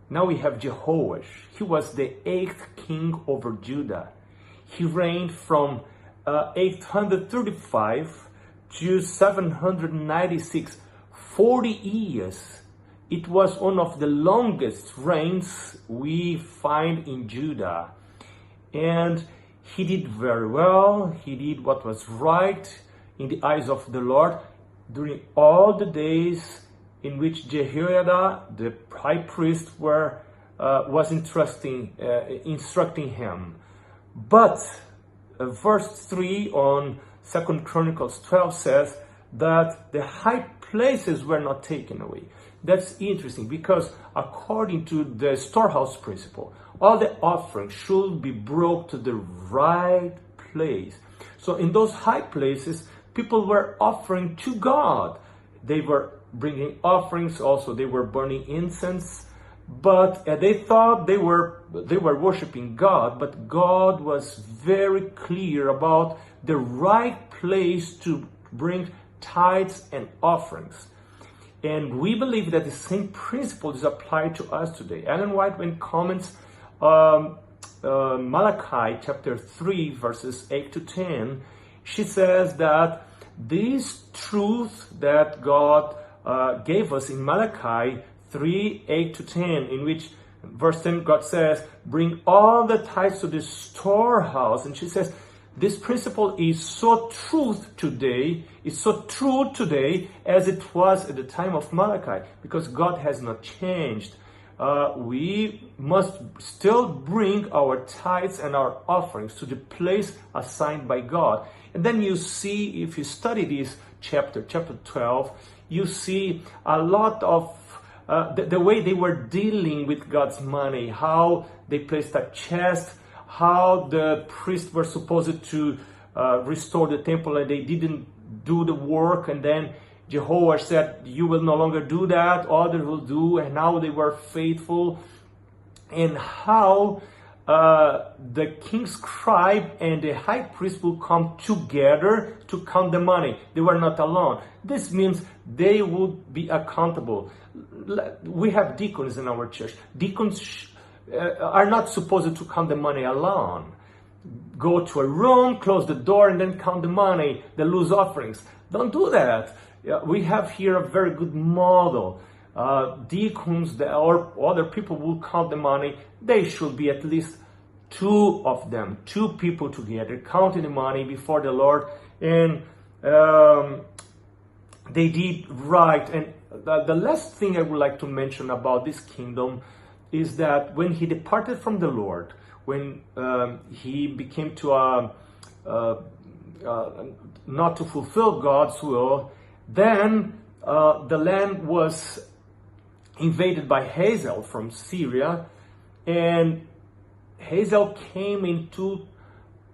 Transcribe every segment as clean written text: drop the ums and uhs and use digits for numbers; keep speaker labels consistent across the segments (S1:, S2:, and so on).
S1: Now we have Jehoash. He was the 8th king over Judah. He reigned from 835 to 796, 40 years. It was one of the longest reigns we find in Judah. And he did very well. He did what was right in the eyes of the Lord during all the days in which Jehoiada, the high priest, was instructing him. But verse 3 on 2 Chronicles 12 says that the high places were not taken away. That's interesting because according to the storehouse principle, all the offerings should be brought to the right place. So in those high places, people were offering to God. They were bringing offerings, also they were burning incense, but they thought they were worshiping God, but God was very clear about the right place to bring tithes and offerings. And we believe that the same principle is applied to us today. Ellen White, when comments Malachi chapter 3 verses 8 to 10, she says that this truth that God gave us in Malachi 3, 8 to 10, in which verse 10 God says, bring all the tithes to the storehouse. And she says, this principle is so true today as it was at the time of Malachi, because God has not changed. We must still bring our tithes and our offerings to the place assigned by God. And then you see, if you study this chapter 12, you see a lot of the way they were dealing with God's money, how they placed a chest, how the priests were supposed to restore the temple and they didn't do the work, and then Jehoash said, you will no longer do that, others will do, and now they were faithful. And how the king's scribe and the high priest will come together to count the money. They were not alone. This means they would be accountable. We have deacons in our church. Deacons are not supposed to count the money alone. Go to a room, close the door, and then count the money, the loose offerings. Don't do that. We have here a very good model. Deacons or other people will count the money. They should be at least two of them, two people together, counting the money before the Lord. And they did right. And the last thing I would like to mention about this kingdom is that when he departed from the Lord, when he became to not to fulfill God's will, then the land was invaded by Hazael from Syria, and Hazael came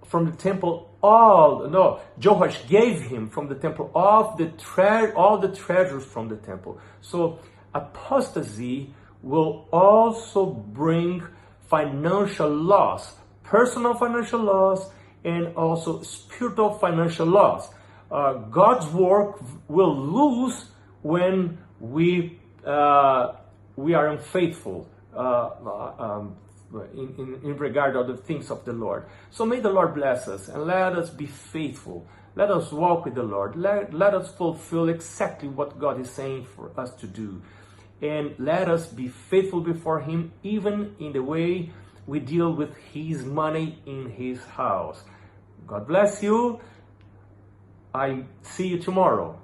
S1: from the temple Jehoash gave him from the temple all the treasures from the temple. So apostasy will also bring financial loss, personal financial loss, and also spiritual financial loss. God's work will lose when we are unfaithful in regard to the things of the Lord. So may the Lord bless us and let us be faithful. Let us walk with the Lord. Let us fulfill exactly what God is saying for us to do. And let us be faithful before Him, even in the way we deal with His money in His house. God bless you. I see you tomorrow.